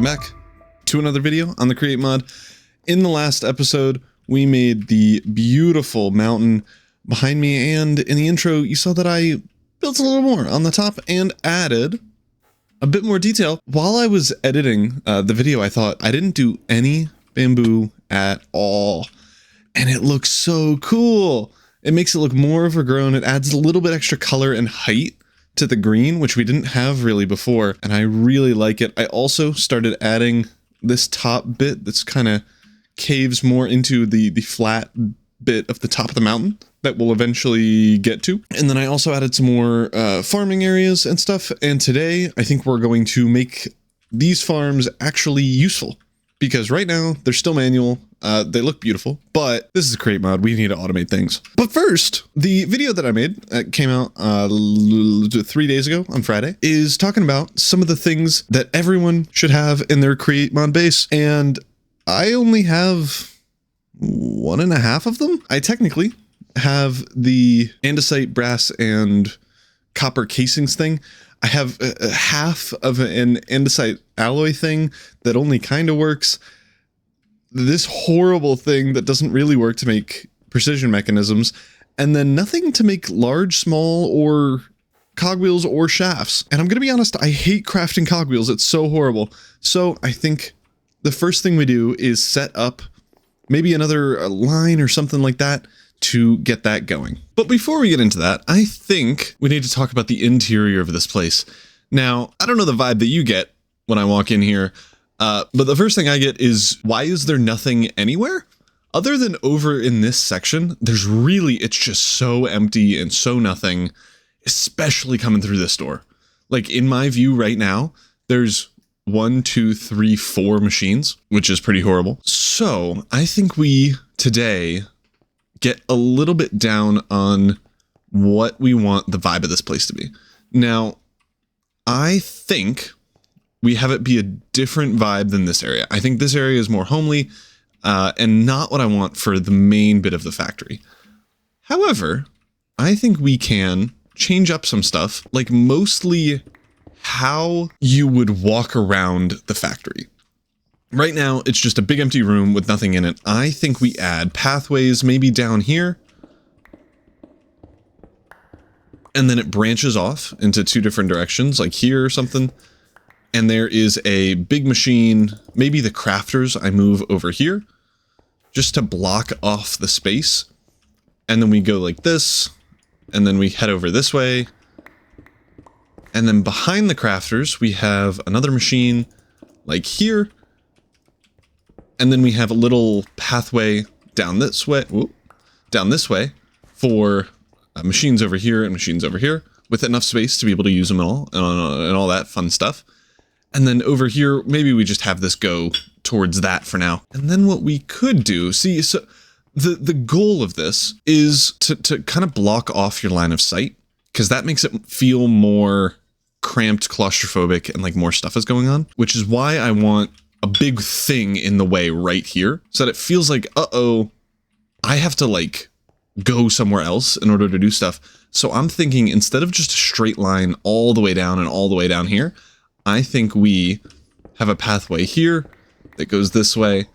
Welcome back to another video on the Create Mod. In the last episode, we made the beautiful mountain behind me, and in the intro, you saw that I built a little more on the top and added a bit more detail. While I was editing the video, I thought I didn't do any bamboo at all, and it looks so cool. It makes it look more overgrown. It adds a little bit extra color and height to the green, which we didn't have really before, and I really like it. I also started adding this top bit that's kind of caves more into the flat bit of the top of the mountain that we'll eventually get to. And then I also added some more farming areas and stuff, and today I think we're going to make these farms actually useful, because right now they're still manual. They look beautiful, but this is a Create Mod. We need to automate things. But first, the video that I made came out 3 days ago on Friday, is talking about some of the things that everyone should have in their Create Mod base. And I only have 1.5 of them. I technically have the andesite, brass, and copper casings thing. I have half of an andesite alloy thing that only kind of works. This horrible thing that doesn't really work to make precision mechanisms, and then nothing to make large, small, or cogwheels or shafts. And I'm gonna be honest, I hate crafting cogwheels. It's so horrible. So I think the first thing we do is set up maybe another line or something like that to get that going. But before we get into that, I think we need to talk about the interior of this place. Now, I don't know the vibe that you get when I walk in here, but the first thing I get is, why is there nothing anywhere? Other than over in this section, it's just so empty and so nothing, especially coming through this door. Like in my view right now, there's 1, 2, 3, 4 machines, which is pretty horrible. So I think we today get a little bit down on what we want the vibe of this place to be. Now, I think we have it be a different vibe than this area. I think this area is more homely and not what I want for the main bit of the factory. However, I think we can change up some stuff, like mostly how you would walk around the factory. Right now, it's just a big empty room with nothing in it. I think we add pathways maybe down here, and then it branches off into 2 different directions, like here or something. And there is a big machine, maybe the crafters I move over here, just to block off the space. And then we go like this, and then we head over this way. And then behind the crafters, we have another machine like here. And then we have a little pathway down this way, for machines over here and machines over here, with enough space to be able to use them all and all that fun stuff. And then over here, maybe we just have this go towards that for now. And then what we could do, so the goal of this is to kind of block off your line of sight, because that makes it feel more cramped, claustrophobic, and like more stuff is going on, which is why I want a big thing in the way right here, so that it feels like, uh-oh, I have to like go somewhere else in order to do stuff. So I'm thinking, instead of just a straight line all the way down and all the way down here, I think we have a pathway here that goes this way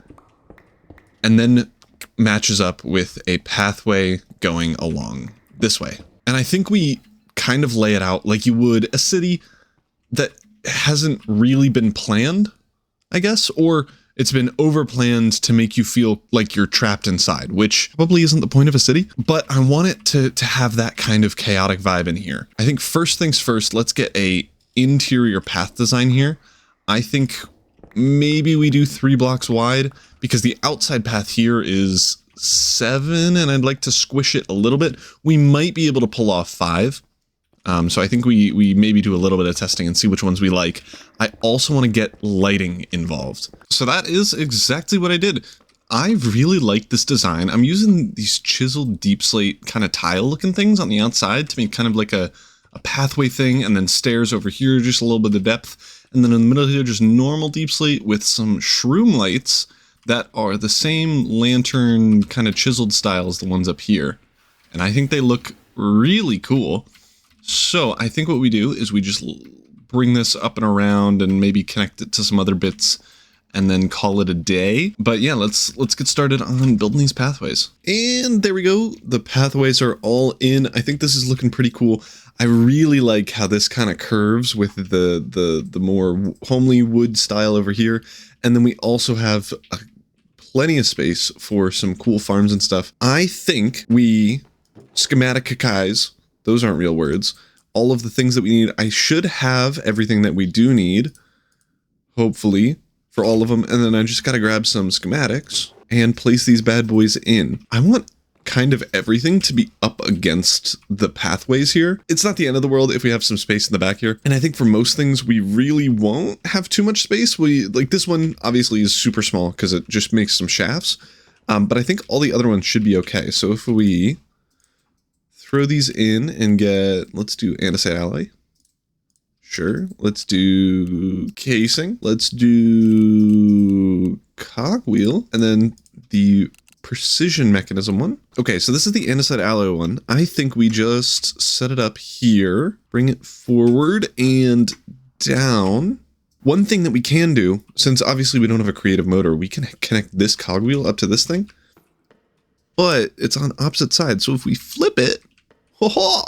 and then matches up with a pathway going along this way. And I think we kind of lay it out like you would a city that hasn't really been planned, I guess, or it's been over-planned to make you feel like you're trapped inside, which probably isn't the point of a city, but I want it to have that kind of chaotic vibe in here. I think first things first, let's get a interior path design here. I think maybe we do 3 blocks wide, because the outside path here is 7, and I'd like to squish it a little bit. We might be able to pull off 5. So I think we maybe do a little bit of testing and see which ones we like. I also want to get lighting involved. So that is exactly what I did. I really like this design. I'm using these chiseled deep slate kind of tile looking things on the outside to make kind of like a pathway thing, and then stairs over here, just a little bit of depth. And then in the middle here, just normal deep slate with some shroom lights that are the same lantern kind of chiseled style as the ones up here. And I think they look really cool. So I think what we do is we just bring this up and around and maybe connect it to some other bits and then call it a day. But yeah, let's get started on building these pathways. And there we go. The pathways are all in. I think this is looking pretty cool. I really like how this kind of curves with the more homely wood style over here. And then we also have plenty of space for some cool farms and stuff. I think we schematic-ize, those aren't real words, all of the things that we need. I should have everything that we do need, hopefully, for all of them. And then I just got to grab some schematics and place these bad boys in. I want kind of everything to be up against the pathways here. It's not the end of the world if we have some space in the back here. And I think for most things, we really won't have too much space. Like this one obviously is super small because it just makes some shafts. But I think all the other ones should be okay. So if we throw these in and let's do andesite alloy. Sure. Let's do casing. Let's do cogwheel. And then the precision mechanism one. Okay, so this is the andesite alloy one. I think we just set it up here, bring it forward and down. One thing that we can do, since obviously we don't have a creative motor, we can connect this cogwheel up to this thing, but it's on opposite sides. So if we flip it, ho-ho,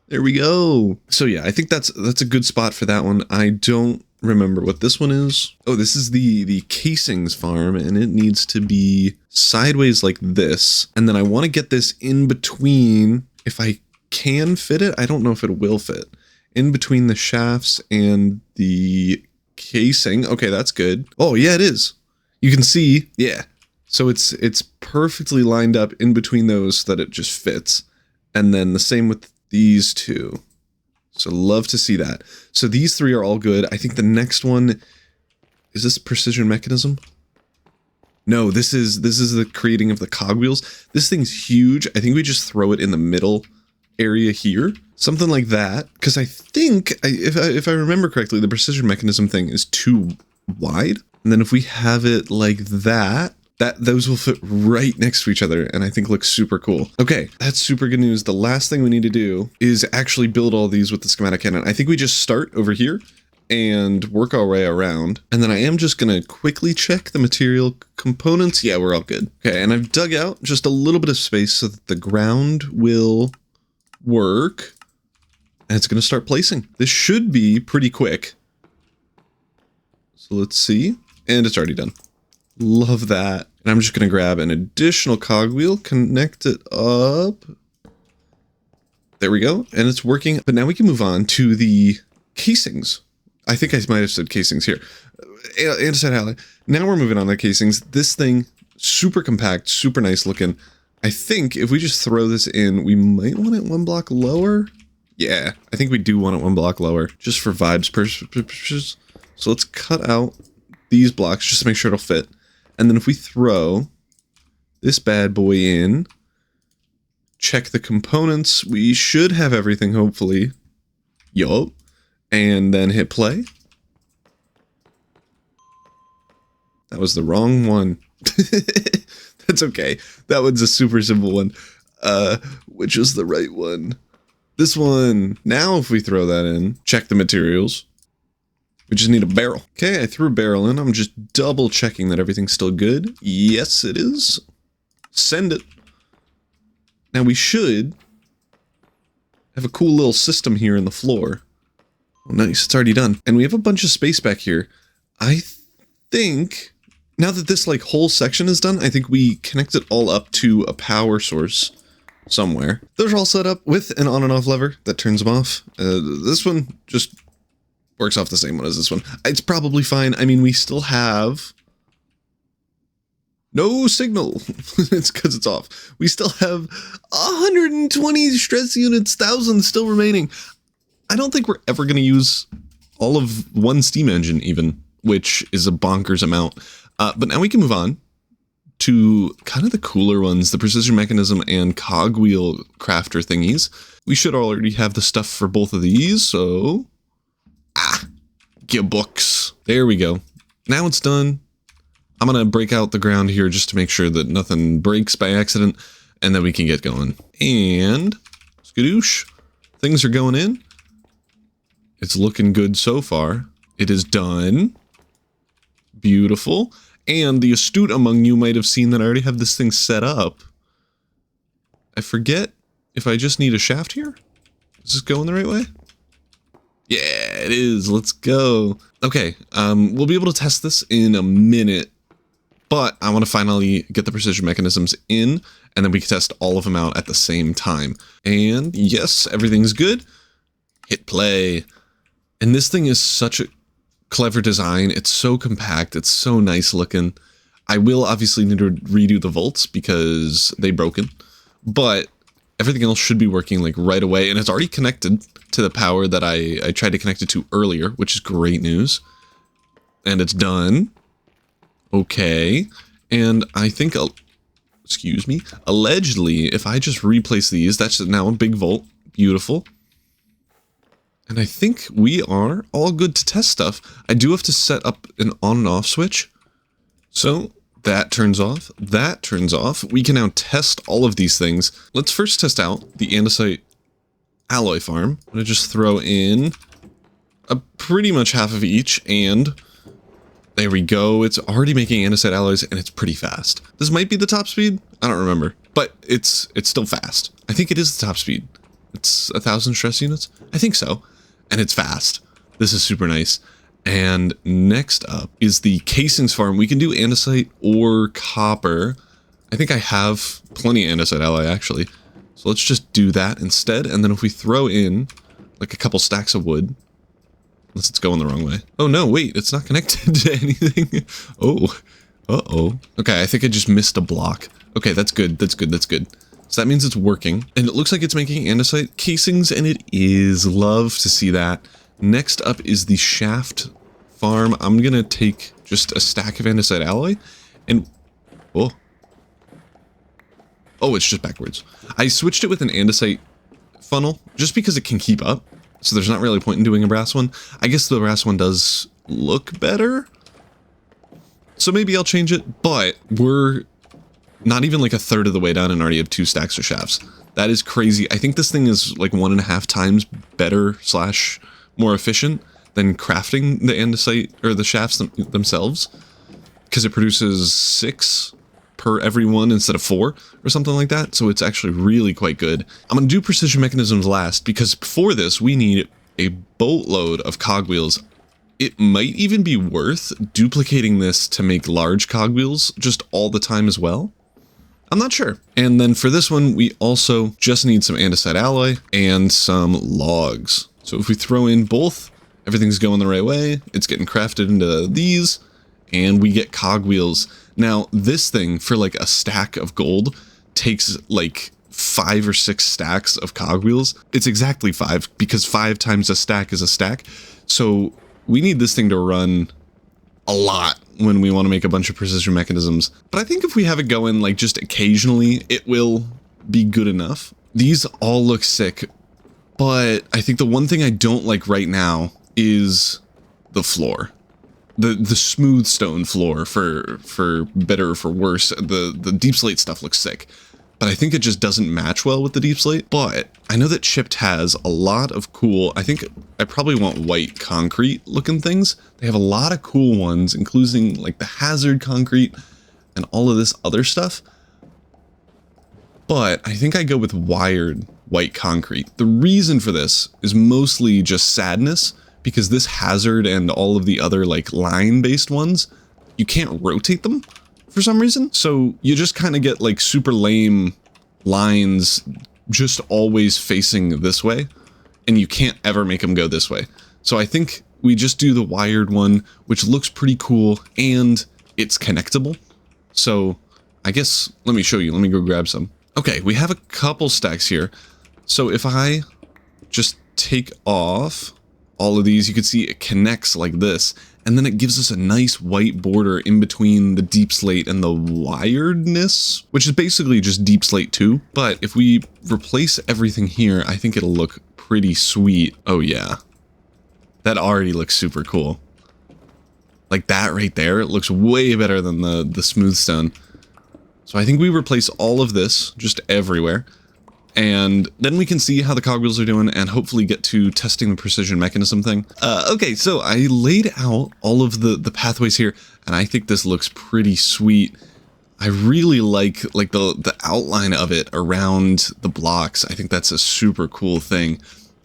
there we go. So yeah, I think that's a good spot for that one. I don't remember what this one is. Oh, this is the casings farm, and it needs to be sideways like this. And then I want to get this in between, if I can fit it. I don't know if it will fit. In between the shafts and the casing. Okay, that's good. Oh yeah, it is. You can see, yeah. So it's perfectly lined up in between those so that it just fits. And then the same with these two. So love to see that. So these three are all good. I think the next one, is this precision mechanism? No, this is the creating of the cogwheels. This thing's huge. I think we just throw it in the middle area here. Something like that. Because I think, if I remember correctly, the precision mechanism thing is too wide. And then if we have it like that, those will fit right next to each other and I think looks super cool. Okay, that's super good news. The last thing we need to do is actually build all these with the schematic cannon. I think we just start over here and work our way around. And then I am just going to quickly check the material components. Yeah, we're all good. Okay, and I've dug out just a little bit of space so that the ground will work. And it's going to start placing. This should be pretty quick. So let's see. And it's already done. Love that. And I'm just going to grab an additional cogwheel, connect it up. There we go. And it's working. But now we can move on to the casings. I think I might have said casings here. Andesite alloy. Now we're moving on to casings. This thing, super compact, super nice looking. I think if we just throw this in, we might want it one block lower. Yeah, I think we do want it one block lower, just for vibes purposes. So let's cut out these blocks just to make sure it'll fit. And then if we throw this bad boy in, check the components, we should have everything, hopefully. Yup. And then hit play. That was the wrong one. That's okay. That one's a super simple one. Which is the right one? This one. Now if we throw that in, check the materials. We just need a barrel. Okay, I threw a barrel in. I'm just double checking that everything's still good. Yes, it is. Send it. Now we should have a cool little system here in the floor. Oh, nice, it's already done. And we have a bunch of space back here. I think, now that this like whole section is done, I think we connect it all up to a power source somewhere. Those are all set up with an on and off lever that turns them off. This one just works off the same one as this one. It's probably fine. I mean, we still have no signal. It's because it's off. We still have 120 stress units, 1,000 still remaining. I don't think we're ever going to use all of one steam engine even, which is a bonkers amount. But now we can move on to kind of the cooler ones, the precision mechanism and cogwheel crafter thingies. We should already have the stuff for both of these, so get books. There we go. Now it's done. I'm going to break out the ground here just to make sure that nothing breaks by accident, and then we can get going. And skadoosh, things are going in. It's looking good so far. It is done. Beautiful. And the astute among you might have seen that I already have this thing set up. I forget if I just need a shaft here. Is this going the right way? Yeah, it is. Let's go. Okay, we'll be able to test this in a minute, but I want to finally get the precision mechanisms in, and then we can test all of them out at the same time. And yes, everything's good. Hit play. And this thing is such a clever design. It's so compact. It's so nice looking. I will obviously need to redo the volts because they broken, but everything else should be working like right away, and it's already connected to the power that I tried to connect it to earlier, which is great news. And it's done. Okay. And I think, excuse me, allegedly, if I just replace these, that's now a big volt. Beautiful. And I think we are all good to test stuff. I do have to set up an on and off switch. So that turns off. That turns off. We can now test all of these things. Let's first test out the andesite alloy farm. I'm going to just throw in a pretty much half of each, and there we go. It's already making andesite alloys, and it's pretty fast. This might be the top speed. I don't remember, but it's still fast. I think it is the top speed. It's 1,000 stress units. I think so. And it's fast. This is super nice. And next up is the casings farm. We can do andesite or copper. I think I have plenty of andesite alloy actually. So let's just do that instead. And then if we throw in like a couple stacks of wood, unless it's going the wrong way. Oh no, wait, it's not connected to anything. Oh, uh-oh. Okay, I think I just missed a block. Okay, that's good, that's good, that's good. So that means it's working. And it looks like it's making andesite casings, and it is. Love to see that. Next up is the shaft farm. I'm gonna take just a stack of andesite alloy, and oh, it's just backwards. I switched it with an andesite funnel just because it can keep up. So there's not really a point in doing a brass one. I guess the brass one does look better, so maybe I'll change it. But we're not even like a third of the way down and already have 2 stacks of shafts. That is crazy. I think this thing is like 1.5 times better / more efficient than crafting the andesite or the shafts themselves, because it produces 6 per every one instead of 4 or something like that. So it's actually really quite good. I'm going to do precision mechanisms last, because before this we need a boatload of cogwheels. It might even be worth duplicating this to make large cogwheels just all the time as well. I'm not sure. And then for this one, we also just need some andesite alloy and some logs. So if we throw in both, everything's going the right way. It's getting crafted into these, and we get cogwheels. Now, this thing, for like a stack of gold, takes like 5 or 6 stacks of cogwheels. It's exactly 5, because 5 times a stack is a stack. So we need this thing to run a lot when we want to make a bunch of precision mechanisms. But I think if we have it going like just occasionally, it will be good enough. These all look sick, but I think the one thing I don't like right now is the floor. The smooth stone floor, for better or for worse. The deep slate stuff looks sick, but I think it just doesn't match well with the deep slate. But I know that Chipped has a lot of cool, I think I probably want white concrete looking things. They have a lot of cool ones, including like the hazard concrete and all of this other stuff. But I think I go with wired white concrete. The reason for this is mostly just sadness, because this hazard and all of the other like line-based ones, you can't rotate them for some reason. So you just kind of get like super lame lines just always facing this way, and you can't ever make them go this way. So I think we just do the wired one, which looks pretty cool, and it's connectable. So I guess, let me show you. Let me go grab some. Okay, we have a couple stacks here. So if I just take off all of these, you can see it connects like this, and then it gives us a nice white border in between the deep slate and the wiredness, which is basically just deep slate 2. But if we replace everything here, I think it'll look pretty sweet. Oh yeah, that already looks super cool. Like that right there, it looks way better than the smooth stone. So I think we replace all of this just everywhere, And then we can see how the cogwheels are doing and hopefully get to testing the precision mechanism thing. Okay, so I laid out all of the pathways here, and I think this looks pretty sweet. I really like the outline of it around the blocks. I think that's a super cool thing.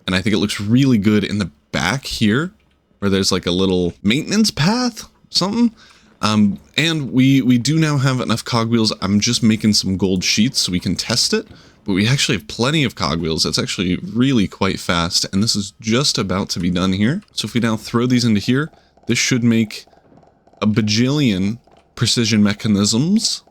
And I think it looks really good in the back here, where there's like a little maintenance path, something. And we do now have enough cogwheels. I'm just making some gold sheets so we can test it. But we actually have plenty of cogwheels. That's actually really quite fast. And this is just about to be done here. So if we now throw these into here, this should make a bajillion precision mechanisms.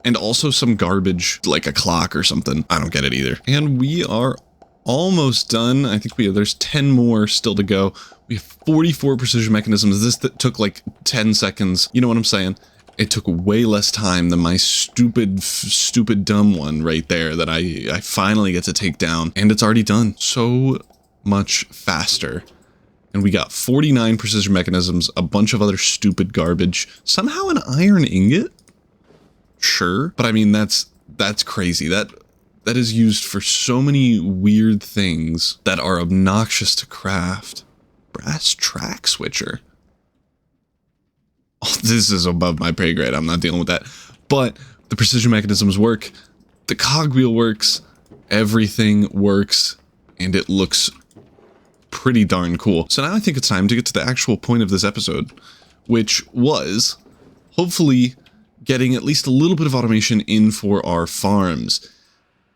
And also some garbage, like a clock or something. I don't get it either. And we are almost done. I think there's 10 more still to go. We have 44 precision mechanisms. This took like 10 seconds. You know what I'm saying? It took way less time than my stupid dumb one right there that I finally get to take down. And it's already done so much faster. And we got 49 precision mechanisms, a bunch of other stupid garbage, somehow an iron ingot. Sure, but I mean that's crazy. That is used for so many weird things that are obnoxious to craft. Brass track switcher. Oh, this is above my pay grade. I'm not dealing with that. But the precision mechanisms work. The cogwheel works. Everything works, and it looks pretty darn cool. So now I think it's time to get to the actual point of this episode, which was hopefully getting at least a little bit of automation in for our farms.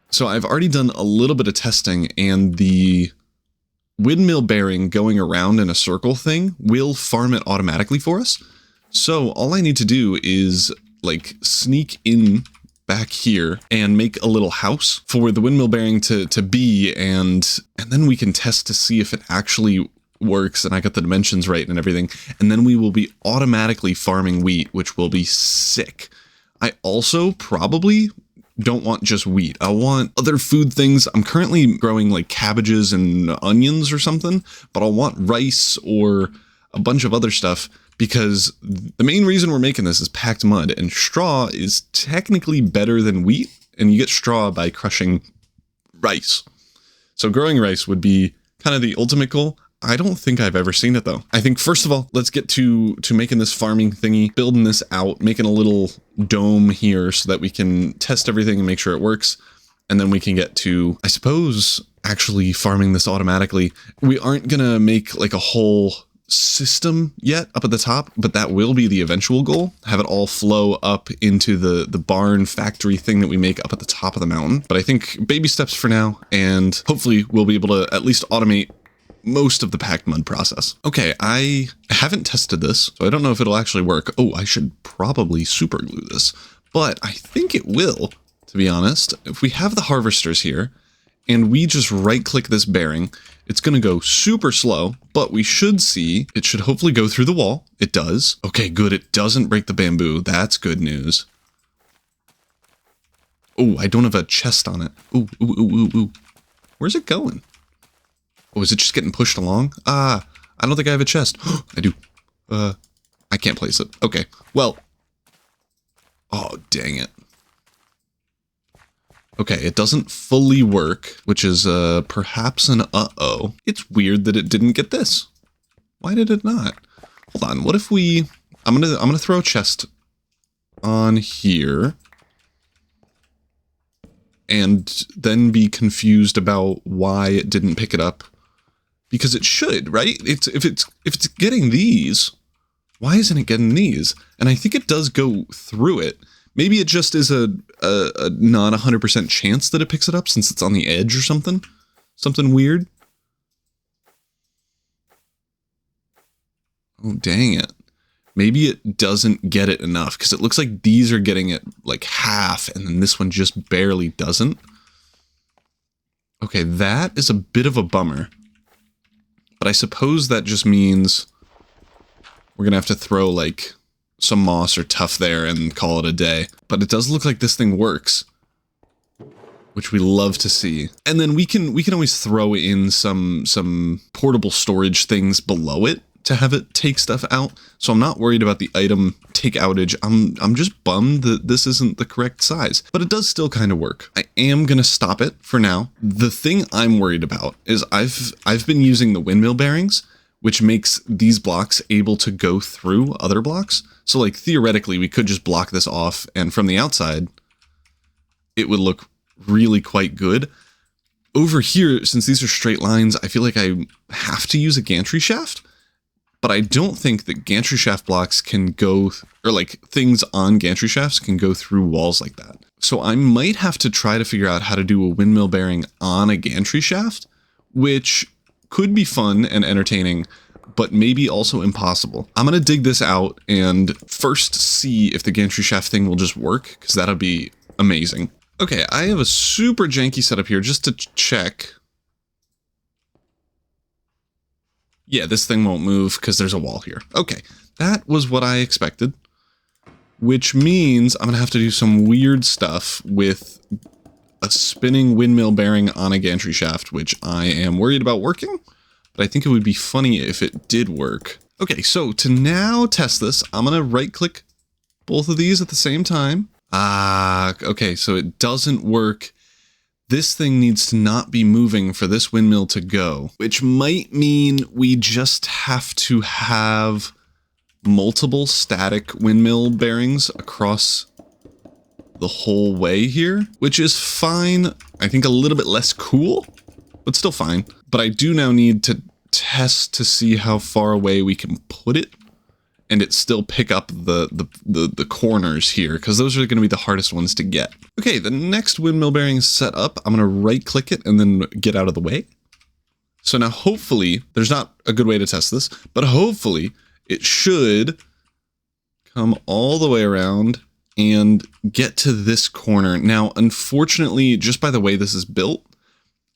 So I've already done a little bit of testing, and the windmill bearing going around in a circle thing will farm it automatically for us. So all I need to do is like sneak in back here and make a little house for the windmill bearing to be, and then we can test to see if it actually works and I got the dimensions right and everything, and then we will be automatically farming wheat, which will be sick. I also probably don't want just wheat. I want other food things. I'm currently growing like cabbages and onions or something, but I'll want rice or a bunch of other stuff, because the main reason we're making this is packed mud, and straw is technically better than wheat, and you get straw by crushing rice. So growing rice would be kind of the ultimate goal. I don't think I've ever seen it though. I think first of all, let's get to making this farming thingy, building this out, making a little dome here so that we can test everything and make sure it works. And then we can get to, I suppose, actually farming this automatically. We aren't gonna make like a whole system yet up at the top, but that will be the eventual goal. Have it all flow up into the barn factory thing that we make up at the top of the mountain. But I think baby steps for now, and hopefully we'll be able to at least automate most of the packed mud process. Okay, I haven't tested this, so I don't know if it'll actually work. Oh, I should probably super glue this, but I think it will, to be honest. If we have the harvesters here and we just right click this bearing, it's going to go super slow, but we should see it should hopefully go through the wall. It does. Okay, good. It doesn't break the bamboo. That's good news. Oh, I don't have a chest on it. Ooh, ooh, ooh, ooh, ooh. Where's it going? Oh, is it just getting pushed along? I don't think I have a chest. I do. I can't place it. Okay, well. Oh, dang it. Okay, it doesn't fully work, which is perhaps an uh-oh. It's weird that it didn't get this. Why did it not? Hold on, what if we... I'm gonna throw a chest on here and then be confused about why it didn't pick it up. Because it should, right? If it's getting these, why isn't it getting these? And I think it does go through it. Maybe it just is a not 100% chance that it picks it up since it's on the edge or something. Something weird. Oh, dang it. Maybe it doesn't get it enough, because it looks like these are getting it like half, and then this one just barely doesn't. Okay, that is a bit of a bummer. But I suppose that just means we're going to have to throw like some moss or tuff there and call it a day. But it does look like this thing works, which we love to see. And then we can always throw in some portable storage things below it to have it take stuff out. So I'm not worried about the item take outage. I'm just bummed that this isn't the correct size, but it does still kind of work. I am going to stop it for now. The thing I'm worried about is I've been using the windmill bearings, which makes these blocks able to go through other blocks. So like theoretically, we could just block this off, and from the outside, it would look really quite good. Over here, since these are straight lines, I feel like I have to use a gantry shaft, but I don't think that gantry shaft blocks can go, or like things on gantry shafts can go through walls like that. So I might have to try to figure out how to do a windmill bearing on a gantry shaft, which could be fun and entertaining, but maybe also impossible. I'm going to dig this out and first see if the gantry shaft thing will just work, because that'll be amazing. Okay, I have a super janky setup here just to check. Yeah, this thing won't move because there's a wall here. Okay, that was what I expected, which means I'm going to have to do some weird stuff with a spinning windmill bearing on a gantry shaft, which I am worried about working, but I think it would be funny if it did work. Okay, so to now test this, I'm going to right-click both of these at the same time. Okay, so it doesn't work. This thing needs to not be moving for this windmill to go, which might mean we just have to have multiple static windmill bearings across the whole way here, which is fine. I think a little bit less cool, but still fine. But I do now need to test to see how far away we can put it, and it still pick up the corners here, because those are going to be the hardest ones to get. Okay, the next windmill bearing is set up. I'm going to right click it and then get out of the way. So now hopefully, there's not a good way to test this, but hopefully it should come all the way around and get to this corner. Now, unfortunately, just by the way this is built,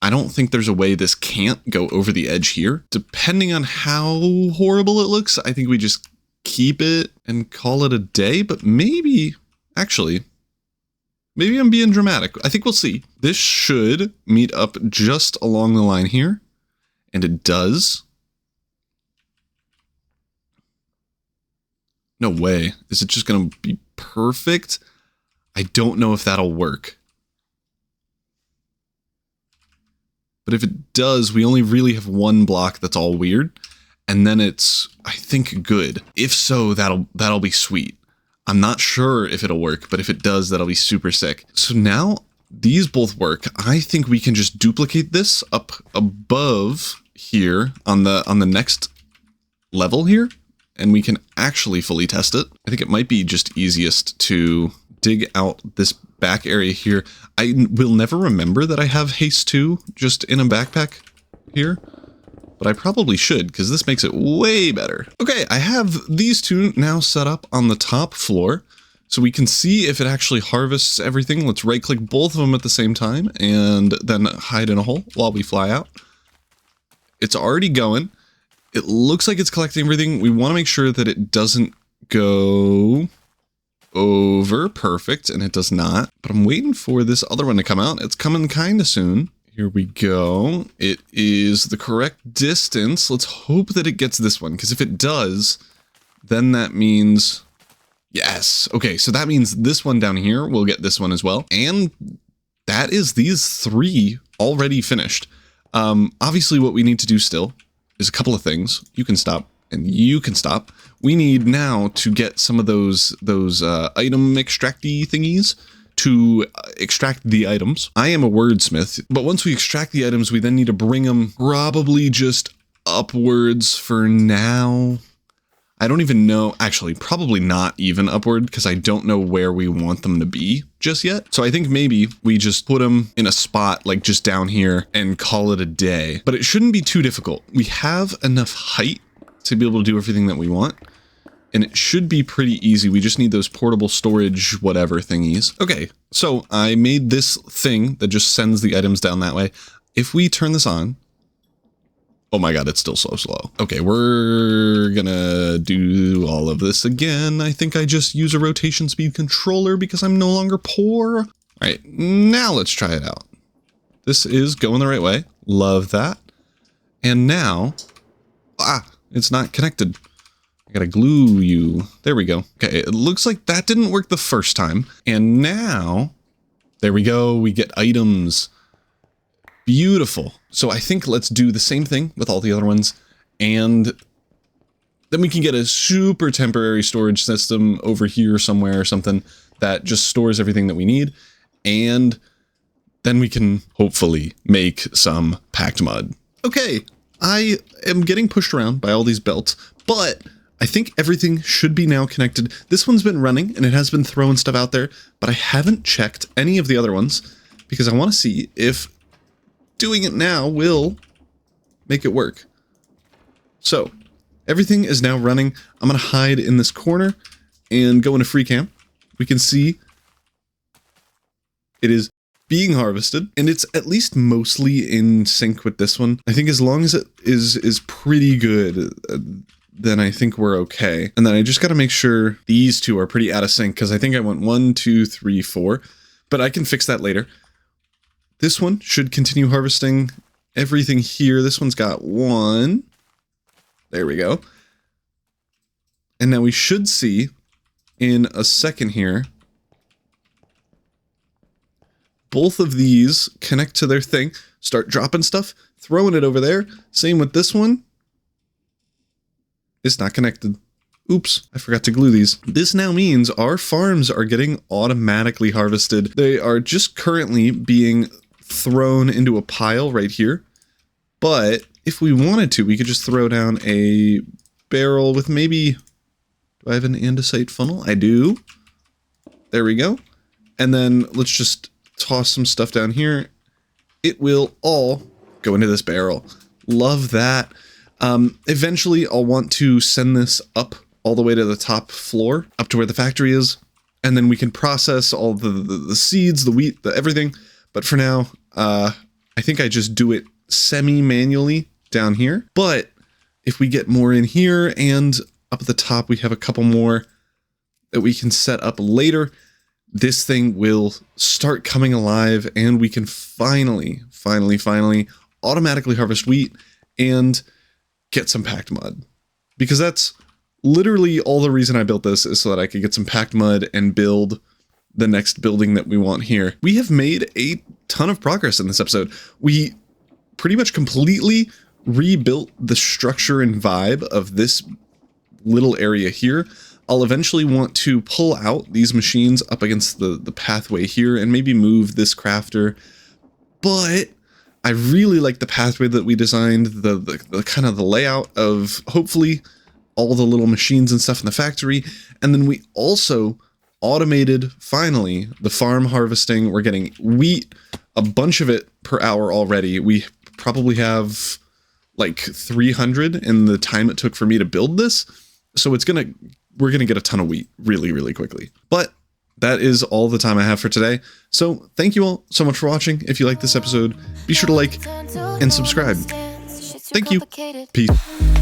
I don't think there's a way this can't go over the edge here. Depending on how horrible it looks, I think we just keep it and call it a day, but maybe, actually, maybe I'm being dramatic. I think we'll see. This should meet up just along the line here, and it does. No way. Is it just going to be perfect? I don't know if that'll work. But if it does, we only really have one block that's all weird. And then it's, I think, good. If so, that'll be sweet. I'm not sure if it'll work, but if it does, that'll be super sick. So now these both work. I think we can just duplicate this up above here on the next level here, and we can actually fully test it. I think it might be just easiest to dig out this back area here. I will never remember that I have haste 2 just in a backpack here, but I probably should, because this makes it way better. Okay, I have these two now set up on the top floor, so we can see if it actually harvests everything. Let's right click both of them at the same time and then hide in a hole while we fly out. It's already going. It looks like it's collecting everything. We want to make sure that it doesn't go over. Perfect, and it does not. But I'm waiting for this other one to come out. It's coming kind of soon. Here we go. It is the correct distance. Let's hope that it gets this one, because if it does, then that means... Yes. Okay, so that means this one down here will get this one as well. And that is these 3 already finished. Obviously, what we need to do still is a couple of things. You can stop, and you can stop. We need now to get some of those item extracty thingies to extract the items. I am a wordsmith, but once we extract the items, we then need to bring them probably just upwards for now. I don't even know, actually, probably not even upward, because I don't know where we want them to be just yet. So I think maybe we just put them in a spot like just down here and call it a day. But it shouldn't be too difficult. We have enough height to be able to do everything that we want, and it should be pretty easy. We just need those portable storage whatever thingies. Okay, so I made this thing that just sends the items down that way. If we turn this on, oh my god, it's still so slow. Okay, we're gonna do all of this again. I think I just use a rotation speed controller because I'm no longer poor. All right, now let's try it out. This is going the right way. Love that. And now, It's not connected. I gotta glue you. There we go. Okay, it looks like that didn't work the first time. And now, there we go. We get items. Beautiful. So I think let's do the same thing with all the other ones. And then we can get a super temporary storage system over here somewhere or something that just stores everything that we need. And then we can hopefully make some packed mud. Okay, I am getting pushed around by all these belts, but I think everything should be now connected. This one's been running and it has been throwing stuff out there, but I haven't checked any of the other ones because I want to see if doing it now will make it work. So everything is now running. I'm going to hide in this corner and go into free cam. We can see it is being harvested, and it's at least mostly in sync with this one. I think as long as it is pretty good, then I think we're okay. And then I just got to make sure these two are pretty out of sync, because I think I went 1, 2, 3, 4, but I can fix that later. This one should continue harvesting everything here. This one's got 1. There we go. And now we should see in a second here, both of these connect to their thing, start dropping stuff, throwing it over there. Same with this one. It's not connected. Oops, I forgot to glue these. This now means our farms are getting automatically harvested. They are just currently being thrown into a pile right here. But if we wanted to, we could just throw down a barrel with maybe... Do I have an andesite funnel? I do. There we go. And then let's just toss some stuff down here. It will all go into this barrel. Love that. Eventually I'll want to send this up all the way to the top floor, up to where the factory is, and then we can process all the seeds, the wheat, the everything. But for now, I think I just do it semi-manually down here. But if we get more in here and up at the top, we have a couple more that we can set up later. This thing will start coming alive and we can finally automatically harvest wheat and get some packed mud. Because that's literally all the reason I built this, is so that I could get some packed mud and build the next building that we want here. We have made a ton of progress in this episode. We pretty much completely rebuilt the structure and vibe of this little area here. I'll eventually want to pull out these machines up against the pathway here and maybe move this crafter. But I really like the pathway that we designed, the kind of the layout of hopefully all the little machines and stuff in the factory. And then we also automated, finally, the farm harvesting. We're getting wheat, a bunch of it per hour already. We probably have like 300 in the time it took for me to build this. So we're going to get a ton of wheat really quickly. But that is all the time I have for today. So thank you all so much for watching. If you like this episode, be sure to like and subscribe. Thank you. Peace.